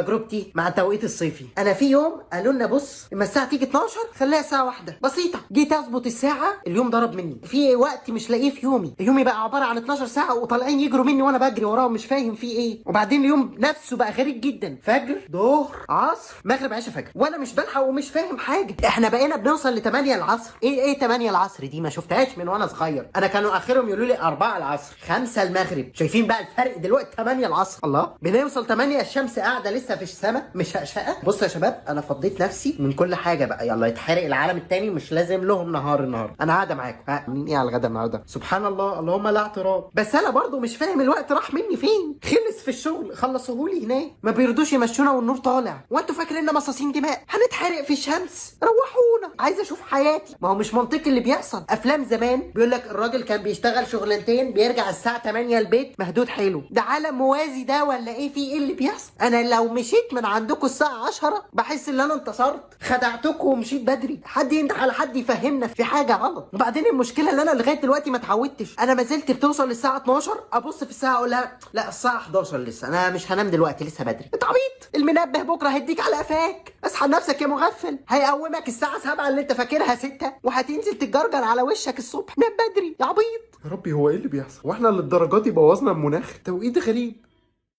تجربتي مع التوقيت الصيفي. انا في يوم قالوا لنا بص اما الساعه تيجي 12 خليها ساعه واحده بسيطه، جيت اظبط الساعه اليوم ضرب مني في وقت مش لاقيه في يومي بقى عباره عن 12 ساعه وطالعين يجروا مني وانا بجري وراهم مش فاهم في ايه. وبعدين اليوم نفسه بقى غريب جدا، فجر ظهر عصر مغرب عشاء فجر وانا مش بلحق ومش فاهم حاجه. احنا بقينا بنوصل ل 8 العصر. ايه 8 العصر دي؟ ما شفتهاش من وانا صغير. انا كانوا اخرهم يقولوا لي 4 العصر 5 المغرب. شايفين بقى الفرق دلوقتي؟ 8 العصر الله بنوصل 8 الشمس قاعده لسه في السماء مش هقشقه. بصوا يا شباب انا فضيت نفسي من كل حاجه بقى، يلا يتحرق العالم التاني مش لازم لهم نهار النهارده. انا قاعده معاكم عاملين ايه على الغدا النهارده؟ سبحان الله اللهم لا اعتراض. بس انا برضو مش فاهم الوقت راح مني فين. خلص في الشغل خلصوهولي هناك ما بيرضوش يمشونا والنور طالع. وانتوا فاكريننا مصاصين دماء هنتحرق في الشمس؟ روحونا عايز اشوف حياتي. ما هو مش منطقي اللي بيحصل. افلام زمان بيقول لك الراجل كان بيشتغل شغلانتين بيرجع الساعه 8 البيت مهدود حلو. ده عالم موازي ده ولا ايه؟ في ايه اللي بيحصل؟ انا لو مشيت من عندكم الساعه 10 بحس ان انا انتصرت. خدعتكم ومشيت بدري. حد ينده على حد يفهمنا في حاجه غلط. وبعدين المشكله اللي انا لغايه دلوقتي ما اتعودتش. انا ما زلت بتوصل للساعه 12 ابص في الساعه اقول لها لا الساعه 11 لسه، انا مش هنام دلوقتي لسه بدري. انت عبيط. المنبه بكره هيديك على قفاك. اصحى نفسك يا مغفل. هيقومك الساعه 7 اللي انت فاكرها 6 وهتنزل تتجرجر على وشك الصبح. نام بدري يا عبيط. يا ربي هو ايه اللي بيحصل؟ واحنا للدرجات دي بوظنا المناخ؟ توقيت غريب.